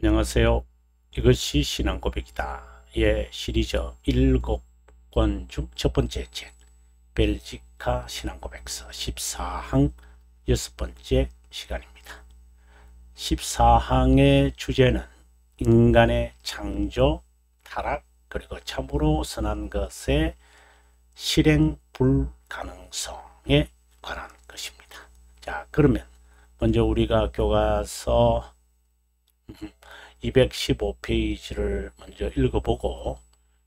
안녕하세요. 이것이 신앙 고백이다. 예, 시리즈 7권 중 첫 번째 책 벨지카 신앙 고백서 14항 6번째 시간입니다. 14항의 주제는 인간의 창조, 타락, 그리고 참으로 선한 것의 실행 불가능성에 관한 것입니다. 자, 그러면 먼저 우리가 교과서 215페이지를 먼저 읽어보고,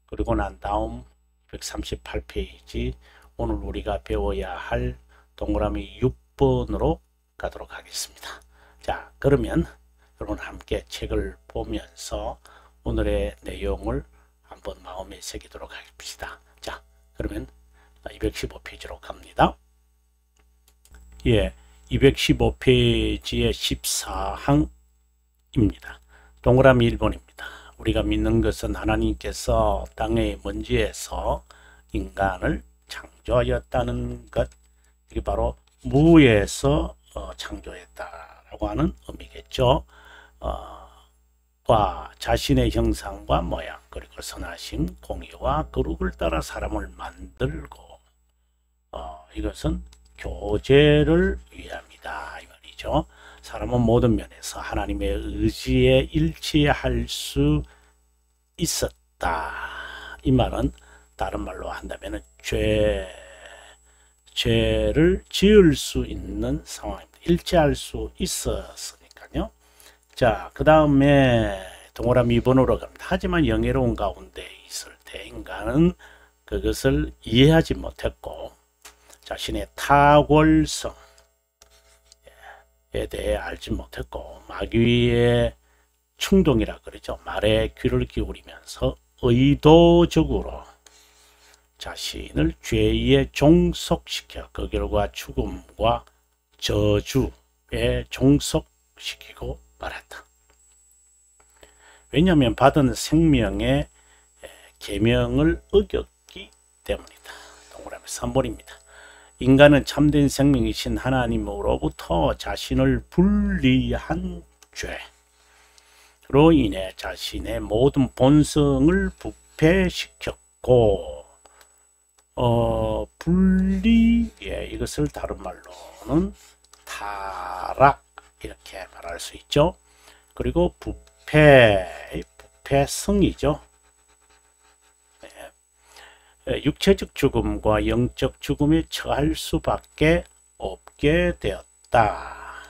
그리고 난 다음 238페이지 오늘 우리가 배워야 할 동그라미 6번으로 가도록 하겠습니다. 자, 그러면 여러분 함께 책을 보면서 오늘의 내용을 한번 마음에 새기도록 합시다. 자, 그러면 215페이지로 갑니다. 예, 215페이지의 14항입니다. 동그라미 1번입니다. 우리가 믿는 것은 하나님께서 땅의 먼지에서 인간을 창조하였다는 것, 이게 바로 무에서 창조했다라고 하는 의미겠죠. 과 자신의 형상과 모양, 그리고 선하심, 공의와 거룩을 따라 사람을 만들고, 이것은 교제를 위함이다 이 말이죠. 사람은 모든 면에서 하나님의 의지에 일치할 수 있었다. 이 말은 다른 말로 한다면 죄를 지을 수 있는 상황입니다. 일치할 수 있었으니까요. 자, 그 다음에 동그라미 2번으로 갑니다. 하지만 영예로운 가운데 있을 때 인간은 그것을 이해하지 못했고 자신의 탁월성에 대해 알지 못했고 마귀의 충동이라 그러죠. 말에 귀를 기울이면서 의도적으로 자신을 죄에 종속시켜 그 결과 죽음과 저주에 종속시키고 말았다. 왜냐하면 받은 생명의 계명을 어겼기 때문이다. 동그라미 3번입니다. 인간은 참된 생명이신 하나님으로부터 자신을 분리한 죄로 인해 자신의 모든 본성을 부패시켰고, 이것을 다른 말로는 타락 이렇게 말할 수 있죠. 그리고 부패성이죠. 육체적 죽음과 영적 죽음에 처할 수밖에 없게 되었다.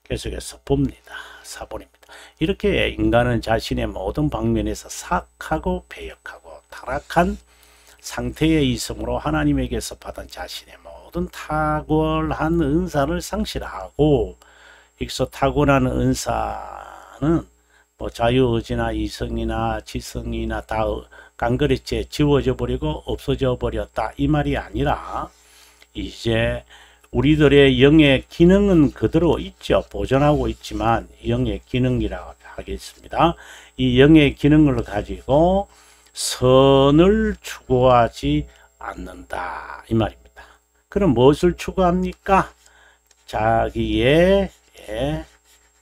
계속해서 봅니다. 4번입니다. 이렇게 인간은 자신의 모든 방면에서 삭하고 배역하고 타락한 상태에 있으므로 하나님에게서 받은 자신의 모든 탁월한 은사를 상실하고, 여기서 타고난 은사는 자유의지나 이성이나 지성이나 다 깡그리째 지워져 버리고 없어져 버렸다 이 말이 아니라, 이제 우리들의 영의 기능은 그대로 있죠. 보존하고 있지만 영의 기능이라고 하겠습니다. 이 영의 기능을 가지고 선을 추구하지 않는다 이 말입니다. 그럼 무엇을 추구합니까? 자기의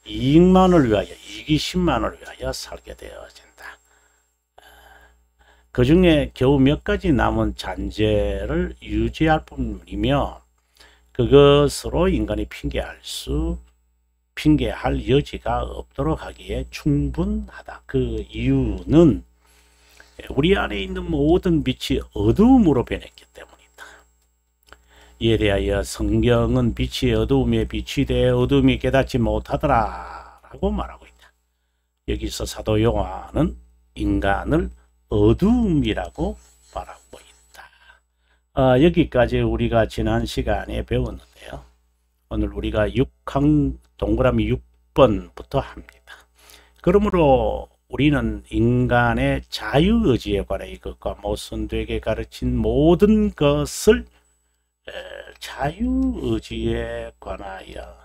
이익만을 위하여, 이기심만을 위하여 살게 되어진다. 그 중에 겨우 몇 가지 남은 잔재를 유지할 뿐이며 그것으로 인간이 핑계할 여지가 없도록 하기에 충분하다. 그 이유는 우리 안에 있는 모든 빛이 어두움으로 변했기 때문이다. 이에 대하여 성경은 빛이 어두움에 빛이 되어 어두움이 깨닫지 못하더라 라고 말하고 있다. 여기서 사도 요한은 인간을 어두움이라고 말하고 있다. 여기까지 우리가 지난 시간에 배웠는데요. 오늘 우리가 6항 동그라미 6번부터 합니다. 그러므로 우리는 인간의 자유의지에 관해 이것과 모순되게 가르친 모든 것을 자유의지에 관하여,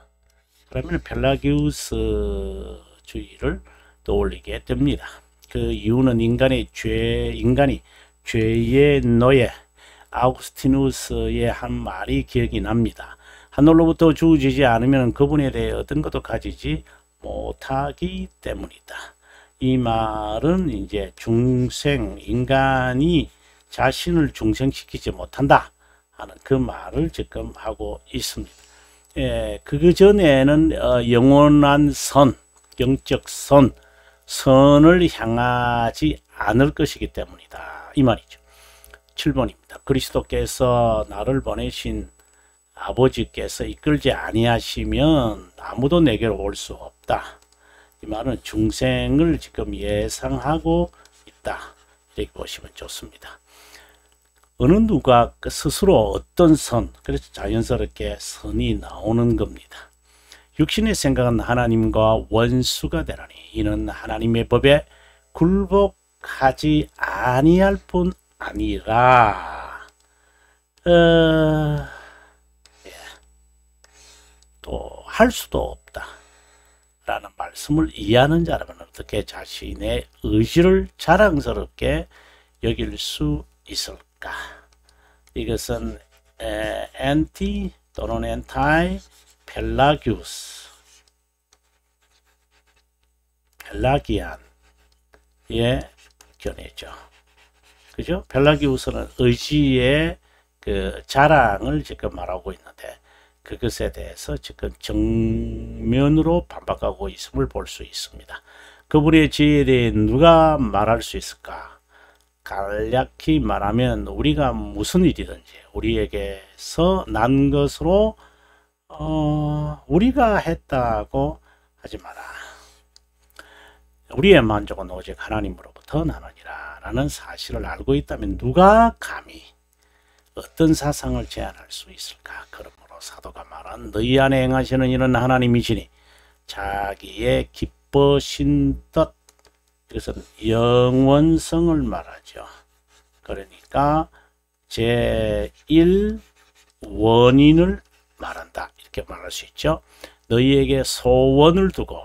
그러면 펠라기우스주의를 떠올리게 됩니다. 그 이유는 인간이 죄의 노예 아우구스티누스의 한 말이 기억이 납니다. 하늘로부터 주어지지 않으면 그분에 대해 어떤 것도 가지지 못하기 때문이다. 이 말은 이제 중생, 인간이 자신을 중생시키지 못한다 하는 그 말을 지금 하고 있습니다. 그 전에는 영원한 선, 영적 선을 향하지 않을 것이기 때문이다. 이 말이죠. 7번입니다. 그리스도께서 나를 보내신 아버지께서 이끌지 아니하시면 아무도 내게로 올 수 없다. 이 말은 중생을 지금 예상하고 있다. 이렇게 보시면 좋습니다. 어느 누가 스스로 어떤 선, 그래서 자연스럽게 선이 나오는 겁니다. 육신의 생각은 하나님과 원수가 되나니 이는 하나님의 법에 굴복하지 아니할 뿐 아니라 또 할 수도 없다 라는 말씀을 이해하는 자라면 어떻게 자신의 의지를 자랑스럽게 여길 수 있을까? 이것은 anti 또는 anti 펠라기우스, 펠라기안의 견해죠. 그죠? 펠라기우스는 의지의 그 자랑을 지금 말하고 있는데 그것에 대해서 지금 정면으로 반박하고 있음을 볼 수 있습니다. 그분의 지혜에 대해 누가 말할 수 있을까? 간략히 말하면 우리가 무슨 일이든지 우리에게서 난 것으로 우리가 했다고 하지 마라. 우리의 만족은 오직 하나님으로부터 나느니라 라는 사실을 알고 있다면 누가 감히 어떤 사상을 제안할 수 있을까? 그러므로 사도가 말한 너희 안에 행하시는 이는 하나님이시니 자기의 기쁘신 뜻, 이것은 영원성을 말하죠. 그러니까 제1 원인을 말한다. 이렇게 말할 수 있죠. 너희에게 소원을 두고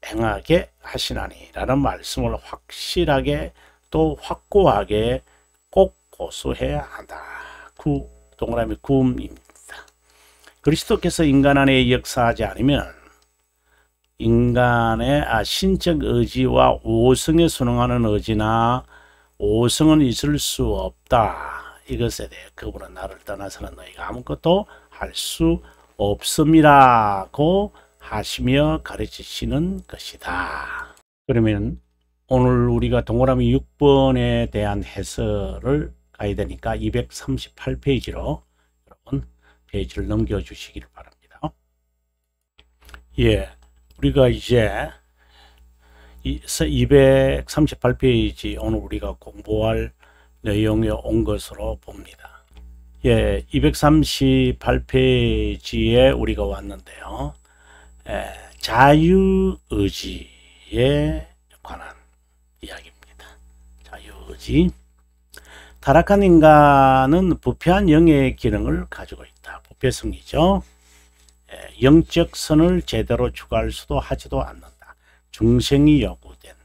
행하게 하시나니 라는 말씀을 확실하게 또 확고하게 꼭 고수해야 한다. 동그라미 구입니다. 그리스도께서 인간 안에 역사하지 않으면 인간의 신적 의지와 오성에 순응하는 의지나 오성은 있을 수 없다. 이것에 대해 그분은 나를 떠나서는 너희가 아무것도 할 수 없음이라고 하시며 가르치시는 것이다. 그러면 오늘 우리가 동그라미 6번에 대한 해설을 가야 되니까 238페이지로 여러분 페이지를 넘겨주시길 바랍니다. 우리가 이제 238페이지 오늘 우리가 공부할 내용에 온 것으로 봅니다. 238페이지에 우리가 왔는데요. 자유의지에 관한 이야기입니다. 자유의지. 타락한 인간은 부패한 영의 기능을 가지고 있다. 부패성이죠. 영적 선을 제대로 추구할 수도 하지도 않는다. 중생이 요구된다.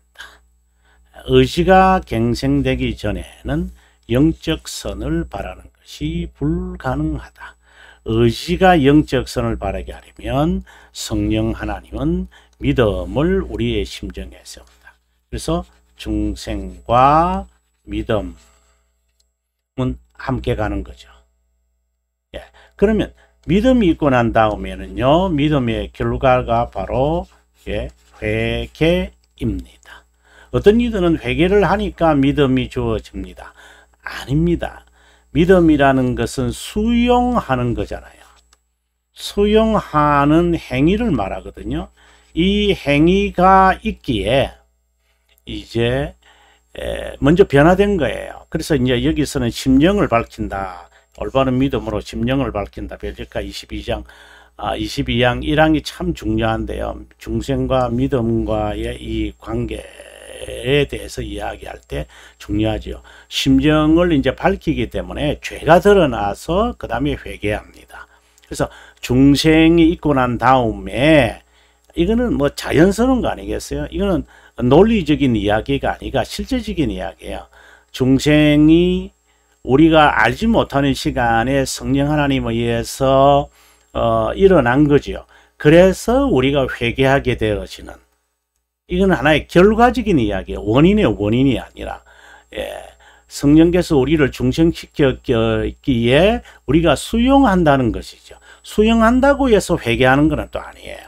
의지가 갱생되기 전에는 영적 선을 바라는 것이 불가능하다. 의지가 영적 선을 바라게 하려면 성령 하나님은 믿음을 우리의 심정에 세운다. 그래서 중생과 믿음은 함께 가는 거죠. 그러면 믿음이 있고 난 다음에는요, 믿음의 결과가 바로 회개입니다. 어떤 이들은 회개를 하니까 믿음이 주어집니다. 아닙니다. 믿음이라는 것은 수용하는 거잖아요. 수용하는 행위를 말하거든요. 이 행위가 있기에 이제 먼저 변화된 거예요. 그래서 이제 여기서는 심령을 밝힌다. 올바른 믿음으로 심령을 밝힌다. 별직가 22장 1항이 참 중요한데요. 중생과 믿음과의 이 관계에 대해서 이야기할 때 중요하죠. 심령을 이제 밝히기 때문에 죄가 드러나서 그 다음에 회개합니다. 그래서 중생이 있고 난 다음에 이거는 뭐 자연스러운 거 아니겠어요? 이거는 논리적인 이야기가 아니라 실제적인 이야기예요. 중생이 우리가 알지 못하는 시간에 성령 하나님에 의해서 일어난 거죠. 그래서 우리가 회개하게 되어지는, 이건 하나의 결과적인 이야기예요. 원인이 아니라, 성령께서 우리를 중생시켰기에 우리가 수용한다는 것이죠. 수용한다고 해서 회개하는 건 또 아니에요.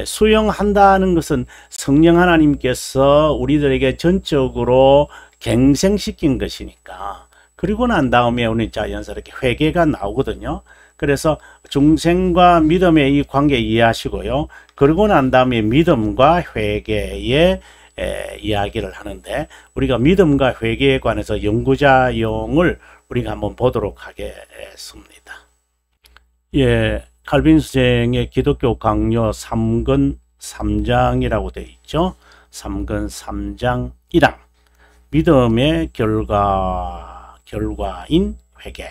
수용한다는 것은 성령 하나님께서 우리들에게 전적으로 갱생시킨 것이니까, 그리고 난 다음에 우리 자연스럽게 회개가 나오거든요. 그래서 중생과 믿음의 이 관계 이해하시고요. 그러고 난 다음에 믿음과 회개의 이야기를 하는데, 우리가 믿음과 회개에 관해서 연구자용을 우리가 한번 보도록 하겠습니다. 칼빈 선생의 기독교 강요 3권 3장이라고 되어 있죠. 3권 3장 1항 믿음의 결과인 회개.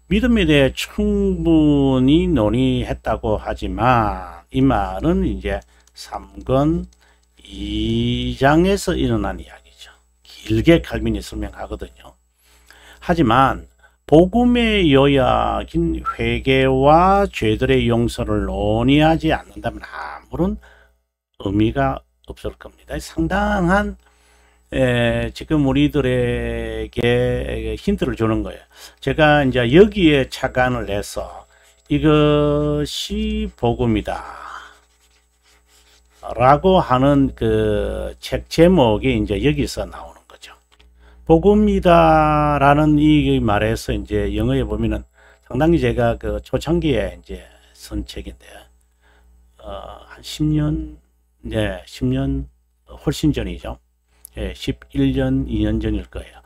믿음에 대해 충분히 논의했다고 하지만 이 말은 이제 3권 2장에서 일어난 이야기죠. 길게 칼빈이 설명하거든요. 하지만 복음의 요약인 회개와 죄들의 용서를 논의하지 않는다면 아무런 의미가 없을 겁니다. 상당한 지금 우리들에게 힌트를 주는 거예요. 제가 이제 여기에 착안을 해서 이것이 복음이다 라고 하는 그 책 제목이 이제 여기서 나오는 거죠. 복음이다 라는 이 말에서 이제 영어에 보면은 상당히 제가 그 초창기에 이제 쓴 책인데, 한 10년, 10년 훨씬 전이죠. 11년, 2년 전일 거예요.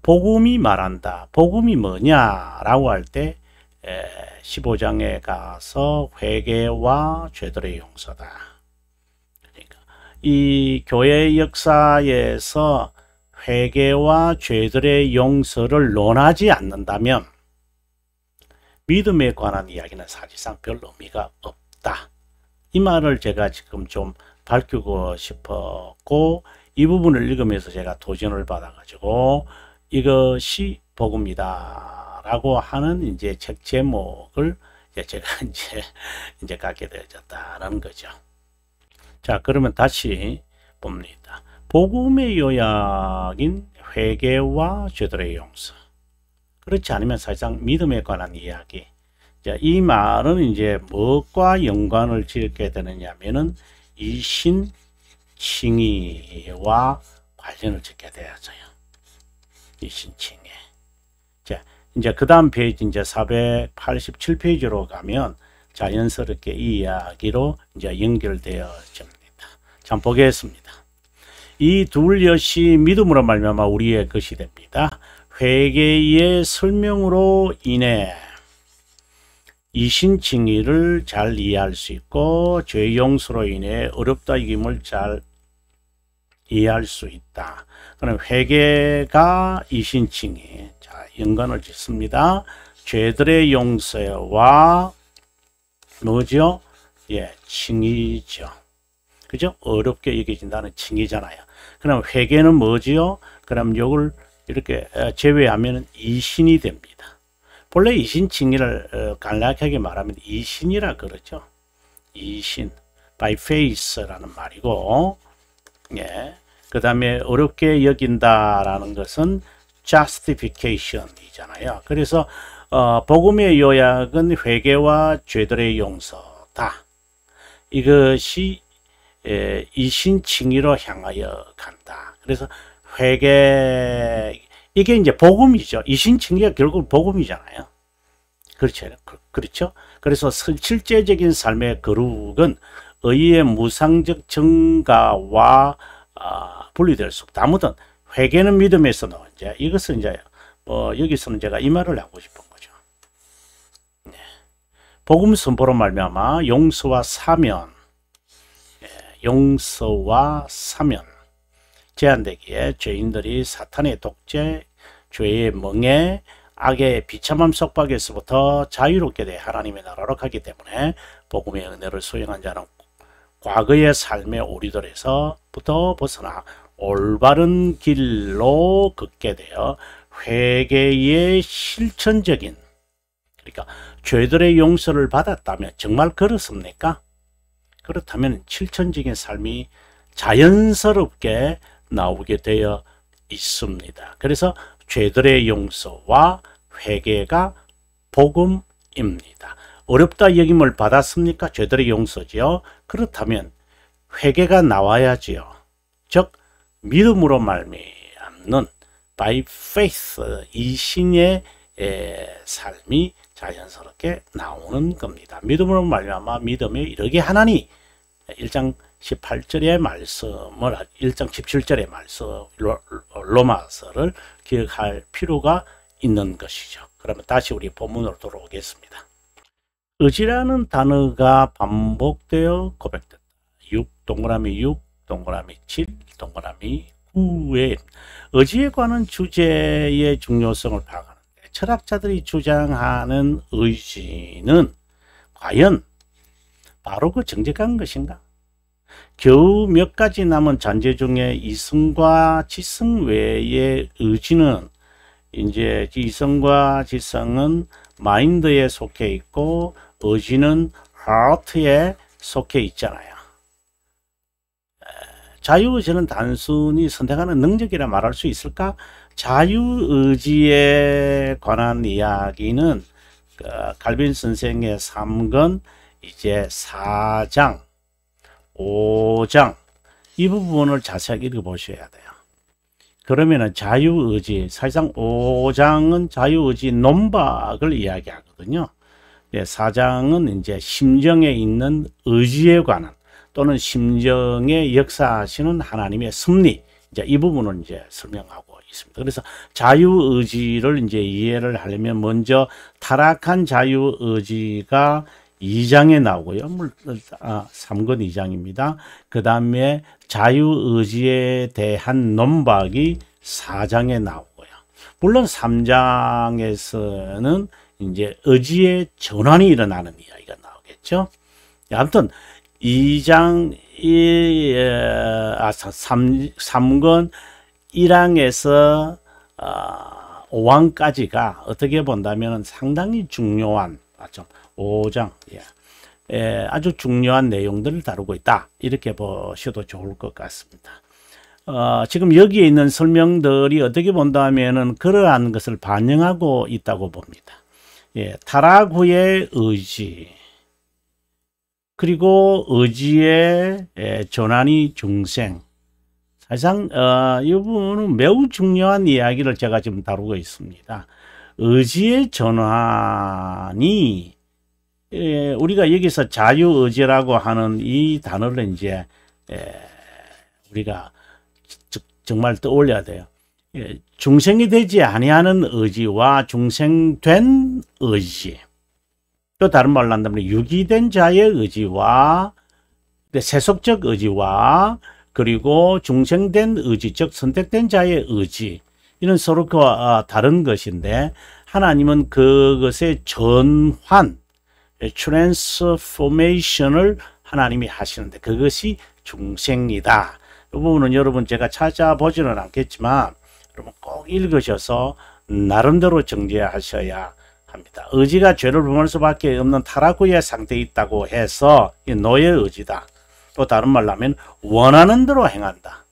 복음이 말한다. 복음이 뭐냐라고 할 때 15장에 가서 회개와 죄들의 용서다. 그러니까 이 교회 역사에서 회개와 죄들의 용서를 논하지 않는다면 믿음에 관한 이야기는 사실상 별 의미가 없다. 이 말을 제가 지금 좀 밝히고 싶었고, 이 부분을 읽으면서 제가 도전을 받아가지고 이것이 복음이다 라고 하는 이제 책 제목을 제가 이제 갖게 되어졌다는 거죠. 자, 그러면 다시 봅니다. 복음의 요약인 회개와 죄들의 용서. 그렇지 않으면 사실상 믿음에 관한 이야기. 자, 이 말은 이제 무엇과 연관을 짓게 되느냐면은 이신칭의와 관련을 짓게 되어져요. 이신칭의. 자, 이제 그 다음 페이지 이제 487페이지로 가면 자연스럽게 이 이야기로 이제 연결되어집니다. 자, 보겠습니다. 이 둘 것이 믿음으로 말미암아 우리의 것이 됩니다. 회개의 설명으로 인해 이신칭의를 잘 이해할 수 있고 죄 용서로 인해 어렵다 이김을 잘 이해할 수 있다. 그럼 회개가 이신칭의, 자, 연관을 짓습니다. 죄들의 용서와 뭐죠? 칭의죠. 그죠? 어렵게 여겨진다는 칭의잖아요. 그럼 회개는 뭐지요? 그럼 이걸 이렇게 제외하면 이신이 됩니다. 본래 이신칭의를 간략하게 말하면 이신이라 그러죠. 이신, by faith라는 말이고, 그 다음에 어렵게 여긴다라는 것은 justification이잖아요. 그래서 복음의 요약은 회개와 죄들의 용서다. 이것이 이신칭의로 향하여 간다. 그래서 회개, 이게 이제 복음이죠. 이신칭의가 결국 복음이잖아요. 그렇죠. 그렇죠. 그래서 실제적인 삶의 거룩은 의의 무상적 증가와 분리될 수 없다. 아무튼 회개는 믿음에서 이제 이것은 이제 여기서는 제가 이 말을 하고 싶은 거죠. 복음 선포로 말미암아 용서와 사면, 제한되기에 죄인들이 사탄의 독재, 죄의 멍에, 악의 비참함 속박에서부터 자유롭게 돼 하나님의 나라로 가기 때문에 복음의 은혜를 수행한 자는 과거의 삶의 오리들에서부터 벗어나 올바른 길로 걷게 되어 회개의 실천적인, 그러니까 죄들의 용서를 받았다면 정말 그렇습니까? 그렇다면 실천적인 삶이 자연스럽게 나오게 되어 있습니다. 그래서 죄들의 용서와 회개가 복음입니다. 어렵다 여김을 받았습니까? 죄들의 용서지요. 그렇다면 회개가 나와야지요. 즉 믿음으로 말미암는 by faith 이 신의 삶이 자연스럽게 나오는 겁니다. 믿음으로 말미암아 믿음에 이르게 하나니 1장 18절의 말씀을 1장 17절의 말씀 로마서를 기억할 필요가 있는 것이죠. 그러면 다시 우리 본문으로 돌아오겠습니다. 의지라는 단어가 반복되어 고백됐다. 6 동그라미 6 동그라미 7 동그라미 9에 의지에 관한 주제의 중요성을 파악하는데 철학자들이 주장하는 의지는 과연 바로 그 정직한 것인가? 겨우 몇 가지 남은 잔재 중에 이성과 지성 외의 의지는 이제 이성과 지성은 마인드에 속해 있고 의지는 하트에 속해 있잖아요. 자유의지는 단순히 선택하는 능력이라 말할 수 있을까? 자유의지에 관한 이야기는 칼빈 선생의 3권 이제 4장 5장 이 부분을 자세하게 읽어보셔야 돼요. 그러면은 자유의지, 사실상 5장은 자유의지 논박을 이야기하거든요. 4장은 이제 심정에 있는 의지에 관한 또는 심정에 역사하시는 하나님의 섭리, 이제 이 부분을 이제 설명하고 있습니다. 그래서 자유의지를 이제 이해를 하려면 먼저 타락한 자유의지가 2장에 나오고요. 3권 2장입니다. 그 다음에 자유의지에 대한 논박이 4장에 나오고요. 물론 3장에서는 이제 의지의 전환이 일어나는 이야기가 나오겠죠. 아무튼 2장 3권 1항에서 5항까지가 어떻게 본다면 상당히 중요한, 맞죠? 5장, 아주 중요한 내용들을 다루고 있다. 이렇게 보셔도 좋을 것 같습니다. 지금 여기에 있는 설명들이 어떻게 본다면은 그러한 것을 반영하고 있다고 봅니다. 타락 후의 의지, 그리고 의지의 전환이 중생. 사실상 이 부분은 매우 중요한 이야기를 제가 지금 다루고 있습니다. 의지의 전환이 우리가 여기서 자유의지라고 하는 이 단어를 이제 우리가 정말 떠올려야 돼요. 중생이 되지 아니하는 의지와 중생된 의지, 또 다른 말로 한다면 유기된 자의 의지와 세속적 의지와 그리고 중생된 의지, 즉 선택된 자의 의지, 이는 서로 다른 것인데 하나님은 그것의 전환, 트랜스포메이션을 하나님이 하시는데 그것이 중생이다. 이 부분은 여러분 제가 찾아보지는 않겠지만 여러분 꼭 읽으셔서 나름대로 정죄하셔야 합니다. 의지가 죄를 범할 수밖에 없는 타락 후의 상태에 있다고 해서 노예 의지다. 또 다른 말로 하면 원하는 대로 행한다.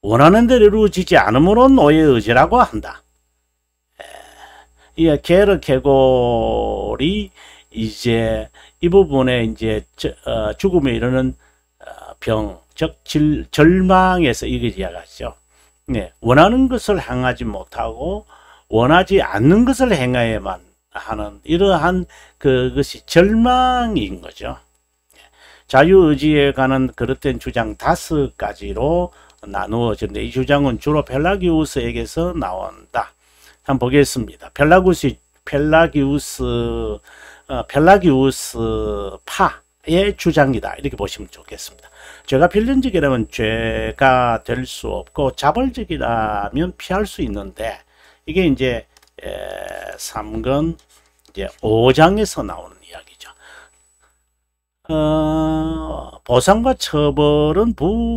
원하는 대로 이루어지지 않으므로 노예 의지라고 한다. 이 게르케골이 이제 이 부분에 이제 죽음에 이르는 병, 즉 절망에서 이게 이야기하죠. 원하는 것을 행하지 못하고 원하지 않는 것을 행해야만 하는 이러한 그것이 절망인 거죠. 자유의지에 관한 그릇된 주장 5가지로 나누어지는데 이 주장은 주로 펠라기우스에게서 나온다. 한번 보겠습니다. 펠라기우스파의 주장이다. 이렇게 보시면 좋겠습니다. 죄가 필연적이라면 죄가 될 수 없고 자벌적이라면 피할 수 있는데 이게 이제 3권 이제 5장에서 나오는 이야기죠. 보상과 처벌은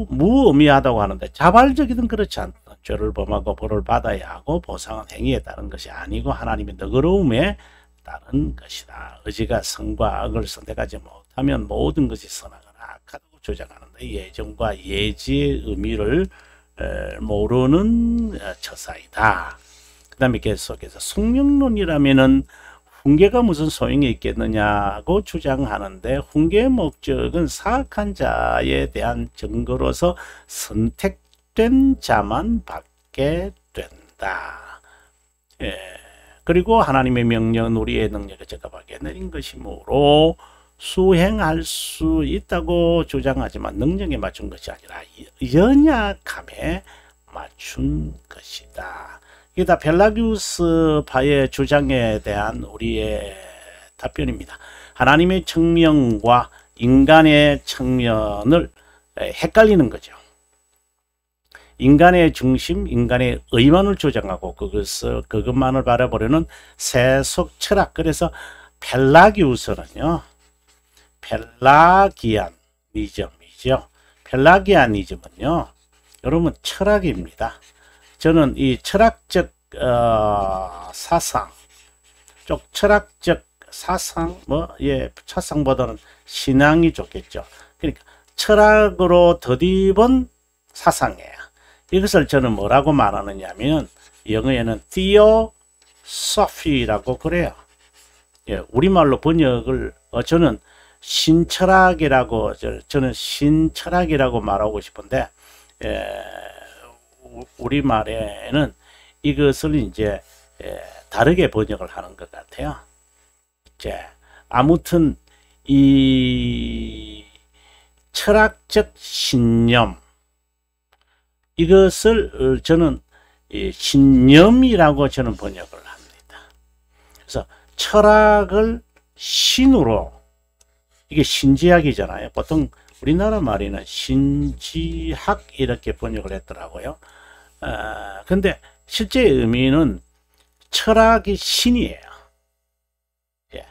무의미하다고 하는데 자발적이든 그렇지 않다. 죄를 범하고 벌을 받아야 하고 보상은 행위에 따른 것이 아니고 하나님의 너그러움에 따른 것이다. 의지가 선과 악을 선택하지 못하면 모든 것이 선하거나 악하다고 주장하는데 예정과 예지의 의미를 모르는 처사이다. 그 다음에 계속해서 숙명론이라면은 훈계가 무슨 소용이 있겠느냐고 주장하는데 훈계의 목적은 사악한 자에 대한 증거로서 선택된 자만 받게 된다. 예. 그리고 하나님의 명령은 우리의 능력에 적합하게 내린 것이므로 수행할 수 있다고 주장하지만 능력에 맞춘 것이 아니라 연약함에 맞춘 것이다. 이게 다 펠라기우스 파의 주장에 대한 우리의 답변입니다. 하나님의 측면과 인간의 측면을 헷갈리는 거죠. 인간의 중심, 인간의 의만을 주장하고 그것만을 바라보려는 세속 철학. 그래서 펠라기우스는요, 펠라기아니즘이죠. 펠라기아니즘은요, 여러분 철학입니다. 저는 이 철학적 사상, 쪽 철학적 사상, 사상보다는 신앙이 좋겠죠. 그러니까 철학으로 덧입은 사상이에요. 이것을 저는 뭐라고 말하느냐면 영어에는 theosophy라고 그래요. 예, 우리말로 번역을 저는 신철학이라고 말하고 싶은데 우리말에는 이것을 이제 다르게 번역을 하는 것 같아요. 이제 아무튼 이 철학적 신념, 이것을 저는 신념이라고 저는 번역을 합니다. 그래서 철학을 신으로, 이게 신지학이잖아요. 보통 우리나라 말에는 신지학 이렇게 번역을 했더라고요. 근데 실제 의미는 철학이 신이에요. 예.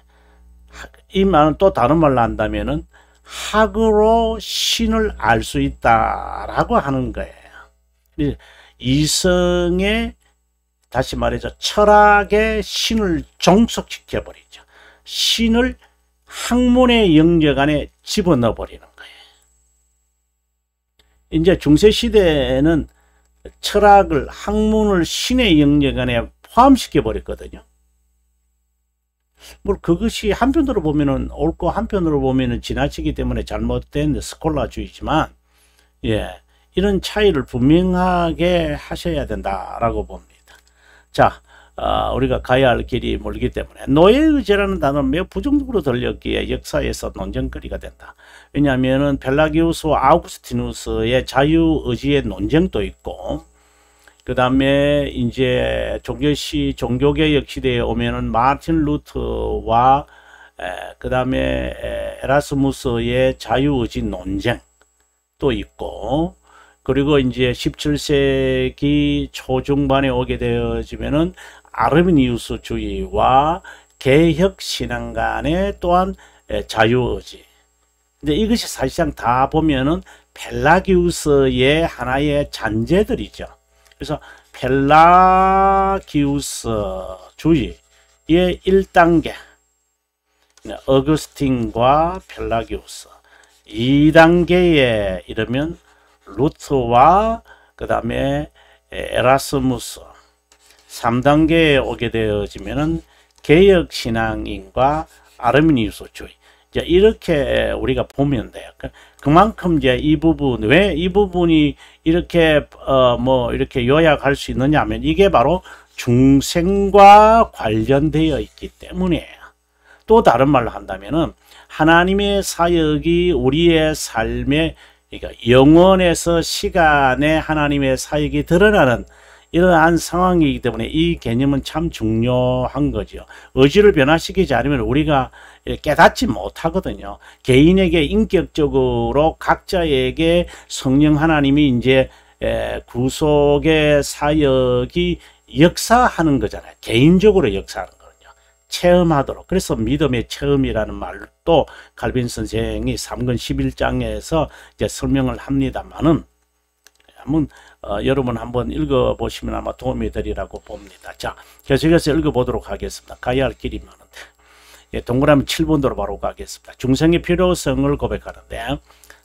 이 말은 또 다른 말로 한다면은 학으로 신을 알 수 있다라고 하는 거예요. 이성의, 다시 말해서 철학의 신을 종속시켜 버리죠. 신을 학문의 영역 안에 집어넣어 버리는 거예요. 이제 중세시대에는 철학을, 학문을 신의 영역 안에 포함시켜 버렸거든요. 뭐 그것이 한편으로 보면은 옳고 한편으로 보면은 지나치기 때문에 잘못된 스콜라주의지만, 예, 이런 차이를 분명하게 하셔야 된다라고 봅니다. 자, 우리가 가야 할 길이 멀기 때문에 노예의제라는 단어는 매우 부정적으로 들렸기에 역사에서 논쟁거리가 된다. 왜냐하면은 펠라기우스와 아우구스티누스의 자유의지의 논쟁도 있고, 그 다음에 이제 종교개혁 시대에 오면은 마틴 루터와 그 다음에 에라스무스의 자유의지 논쟁도 있고, 그리고 이제 17세기 초중반에 오게 되어지면은 아르미니우스주의와 개혁신앙 간의 또한 자유의지. 근데 이것이 사실상 다 보면은 펠라기우스의 하나의 잔재들이죠. 그래서 펠라기우스주의의 1단계, 어거스틴과 펠라기우스. 2단계에 이르면 루터와 그 다음에 에라스무스. 3단계에 오게 되어지면은 개혁신앙인과 아르미니우스주의. 이제 이렇게 우리가 보면 돼요. 그만큼 이제 이 부분, 왜 이 부분이 이렇게 이렇게 요약할 수 있느냐 하면 이게 바로 중생과 관련되어 있기 때문이에요. 또 다른 말로 한다면은 하나님의 사역이 우리의 삶에, 그러니까 영원에서 시간에 하나님의 사역이 드러나는 이러한 상황이기 때문에 이 개념은 참 중요한 거죠. 의지를 변화시키지 않으면 우리가 깨닫지 못하거든요. 개인에게 인격적으로 각자에게 성령 하나님이 이제 구속의 사역이 역사하는 거잖아요. 개인적으로 역사하는 거거든요. 체험하도록. 그래서 믿음의 체험이라는 말도 칼빈 선생이 3권 11장에서 이제 설명을 합니다만은, 한번 여러분 한번 읽어보시면 아마 도움이 되리라고 봅니다. 자, 계속해서 읽어보도록 하겠습니다. 가야 할 길이 많은데. 예, 동그라미 7번으로 바로 가겠습니다. 중생의 필요성을 고백하는데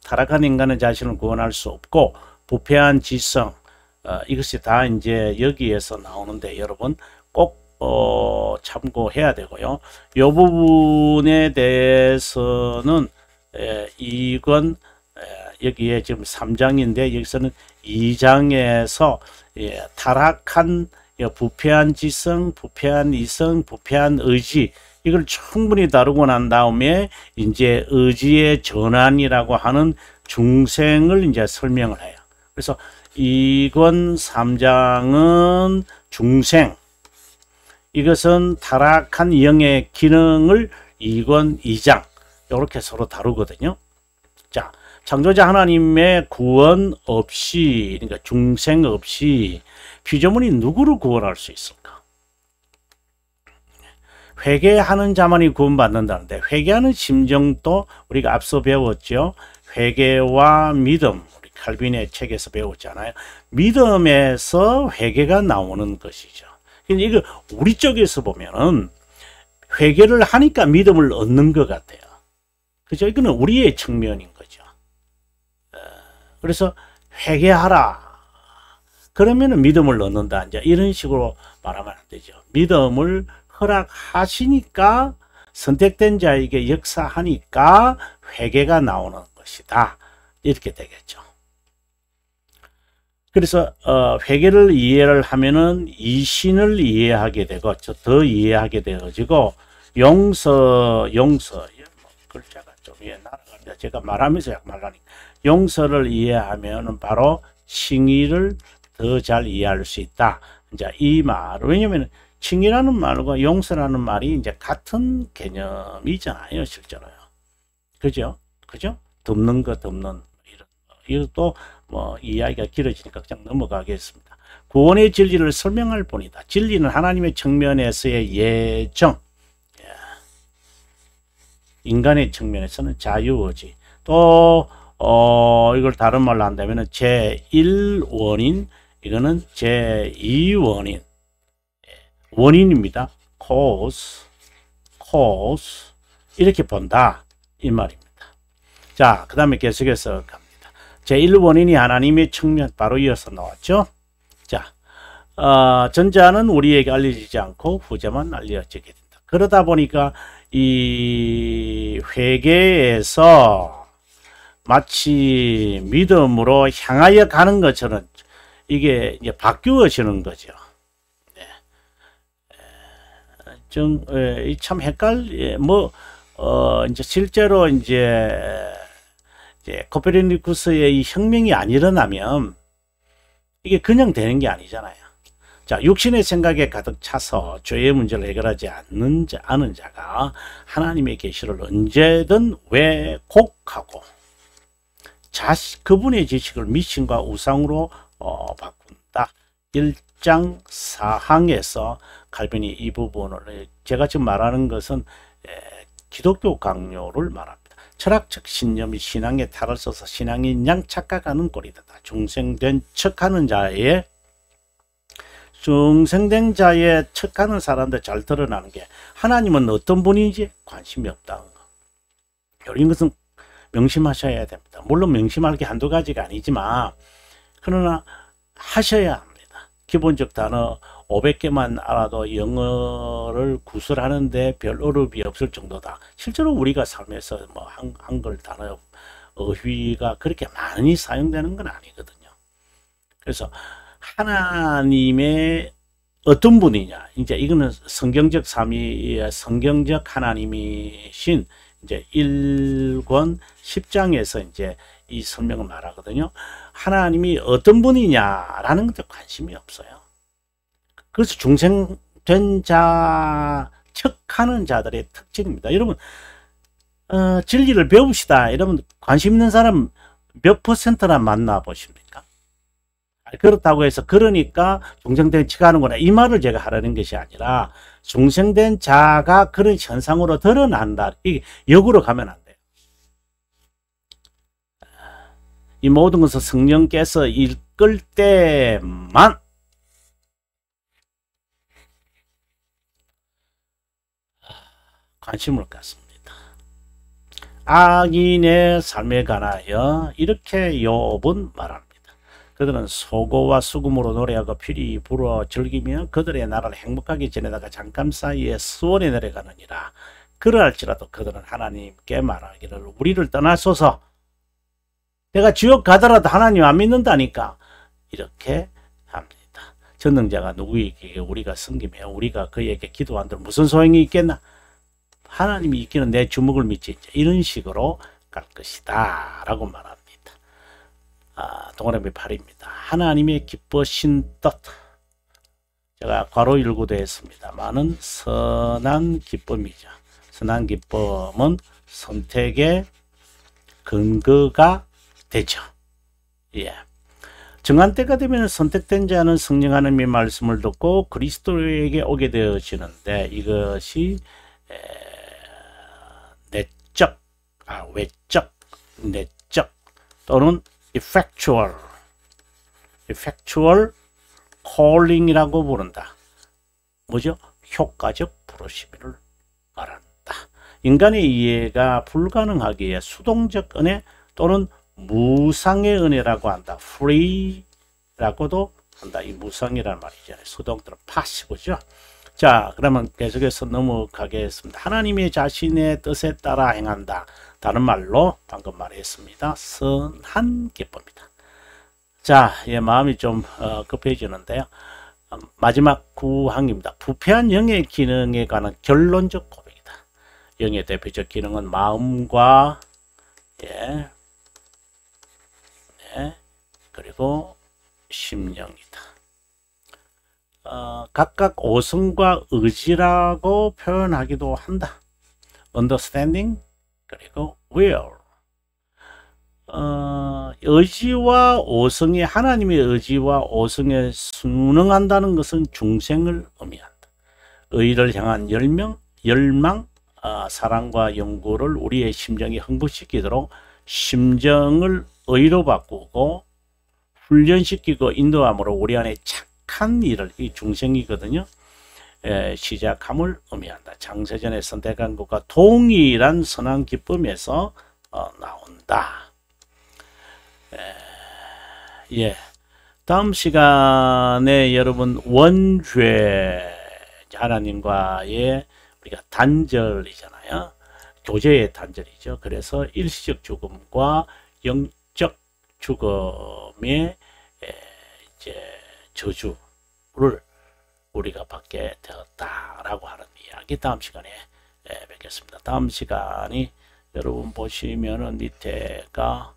타락한 인간은 자신을 구원할 수 없고 부패한 지성 이것이 다 이제 여기에서 나오는데 여러분 꼭 참고해야 되고요. 이 부분에 대해서는 이건 여기에 지금 3장인데 여기서는 2장에서 타락한 부패한 지성, 부패한 이성, 부패한 의지 이걸 충분히 다루고 난 다음에 이제 의지의 전환이라고 하는 중생을 이제 설명을 해요. 그래서 이권 3장은 중생, 이것은 타락한 영의 기능을 이권 2장 이렇게 서로 다루거든요. 자, 창조자 하나님의 구원 없이, 그러니까 중생 없이 피조물이 누구를 구원할 수 있을까? 회개하는 자만이 구원받는다는데 회개하는 심정도 우리가 앞서 배웠죠. 회개와 믿음, 우리 칼빈의 책에서 배웠잖아요. 믿음에서 회개가 나오는 것이죠. 이거 우리 쪽에서 보면은 회개를 하니까 믿음을 얻는 것 같아요. 그죠? 이거는 우리의 측면인 거죠. 그래서 회개하라. 그러면은 믿음을 얻는다. 이제 이런 식으로 말하면 안 되죠. 믿음을 허락하시니까 선택된 자에게 역사하니까 회개가 나오는 것이다. 이렇게 되겠죠. 그래서 회개를 이해를 하면은 이신을 이해하게 되고 더 이해하게 되어지고 용서 글자가 좀 날아갑니다. 제가 말하면서 약 말하니까 용서를 이해하면은 바로 칭의를 더 잘 이해할 수 있다. 이제 이 말, 왜냐면 칭의라는 말과 용서라는 말이 이제 같은 개념이잖아요, 실제로요. 그죠? 그죠? 덮는 거, 덮는 이런. 이것도 뭐 이야기가 길어지니까 그냥 넘어가겠습니다. 구원의 진리를 설명할 뿐이다. 진리는 하나님의 측면에서의 예정, 인간의 측면에서는 자유의지. 또 이걸 다른 말로 한다면 제1원인, 이거는 제2원인, 원인입니다. cause 이렇게 본다 이 말입니다. 자, 그 다음에 계속해서 갑니다. 제1원인이 하나님의 측면, 바로 이어서 나왔죠. 자, 전자는 우리에게 알려지지 않고 후자만 알려지게 된다. 그러다 보니까 이 회개에서 마치 믿음으로 향하여 가는 것처럼 이게 이제 바뀌어지는 거죠. 참 이제 실제로 이제 코페르니쿠스의 이 혁명이 안 일어나면 이게 그냥 되는 게 아니잖아요. 자, 육신의 생각에 가득 차서 죄의 문제를 해결하지 않은 자가 하나님의 계시를 언제든 왜곡하고 그분의 지식을 미신과 우상으로 바꾼다. 1장 4항에서 칼빈이 이 부분을, 제가 지금 말하는 것은 기독교 강요를 말합니다. 철학적 신념이 신앙의 탈을 써서 신앙인 양 착각하는 꼴이다. 중생된 척하는 사람들 잘 드러나는 게 하나님은 어떤 분인지 관심이 없다는 거. 이런 것은 명심하셔야 됩니다. 물론 명심할 게 한두 가지가 아니지만 그러나 하셔야 합니다. 기본적 단어 500개만 알아도 영어를 구술하는데 별 어려움이 없을 정도다. 실제로 우리가 삶에서 뭐 한글 단어 어휘가 그렇게 많이 사용되는 건 아니거든요. 그래서 하나님의 어떤 분이냐, 이제 이거는 성경적 하나님이신 이제 1권 10장에서 이제 이 설명을 말하거든요. 하나님이 어떤 분이냐라는 것도 관심이 없어요. 그래서 중생된 자 척하는 자들의 특징입니다. 여러분 진리를 배웁시다. 여러분 관심 있는 사람 몇 %나 만나 보십니까? 그렇다고 해서 그러니까 중생된 척하는구나 이 말을 제가 하라는 것이 아니라 중생된 자가 그런 현상으로 드러난다. 이게 역으로 가면 안 돼요. 이 모든 것은 성령께서 끌 때만 관심을 갖습니다. 악인의 삶에 관하여 이렇게 욥은 말합니다. 그들은 소고와 수금으로 노래하고 피리 불어 즐기며 그들의 나라를 행복하게 지내다가 잠깐 사이에 수원에 내려가느니라. 그러할지라도 그들은 하나님께 말하기를 우리를 떠나소서. 내가 지옥 가더라도 하나님 안 믿는다니까. 이렇게 합니다. 전능자가 누구에게 우리가 섬기며 우리가 그에게 기도한들 무슨 소용이 있겠나? 하나님이 있기는 내 주먹을 믿지. 이런 식으로 갈 것이다 라고 말합니다. 동그라미 8입니다. 하나님의 기뻐신 뜻. 제가 괄호 열고도 했습니다만은 선한 기쁨이죠. 선한 기쁨은 선택의 근거가 되죠. 예. 정한 때가 되면 선택된 자는 성령 하나님의 말씀을 듣고 그리스도에게 오게 되어지는데 이것이 내적, 외적, 내적 또는 effectual calling이라고 부른다. 뭐죠? 효과적 부르심을 말한다. 인간의 이해가 불가능하기에 수동적 은혜 또는 무상의 은혜라고 한다. free라고도 한다. 이 무상이라는 말이잖아요. 수동들은 passive죠. 자, 그러면 계속해서 넘어가겠습니다. 하나님의 자신의 뜻에 따라 행한다. 다른 말로 방금 말했습니다. 선한 기쁨이다. 자, 마음이 좀 급해지는데요. 마지막 9항입니다. 부패한 영의 기능에 관한 결론적 고백이다. 영의 대표적 기능은 마음과 그리고 심령이다. 각각 오성과 의지라고 표현하기도 한다. understanding 그리고 will. 의지와 오성이 하나님의 의지와 오성에 순응한다는 것은 중생을 의미한다. 의를 향한 열망, 사랑과 연구를 우리의 심정이 흥분시키도록 심정을 의로 바꾸고 훈련시키고 인도함으로 우리 안에 착한 일을, 이 중생이거든요. 시작함을 의미한다. 장세전에 선택한 것과 동일한 선한 기쁨에서 나온다. 다음 시간에 여러분 원죄 하나님과의 우리가 단절이잖아요. 교제의 단절이죠. 그래서 일시적 죽음과 영적 죽음의 저주를 우리가 받게 되었다라고 하는 이야기 다음 시간에 뵙겠습니다. 다음 시간이 여러분 보시면은 밑에가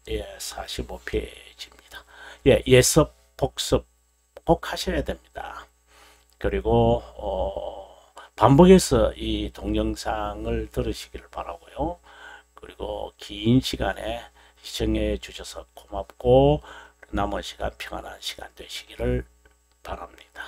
245페이지입니다. 예습, 복습 꼭 하셔야 됩니다. 그리고 반복해서 이 동영상을 들으시기를 바라고요. 그리고 긴 시간에 시청해 주셔서 고맙고 남은 시간 평안한 시간 되시기를 바랍니다.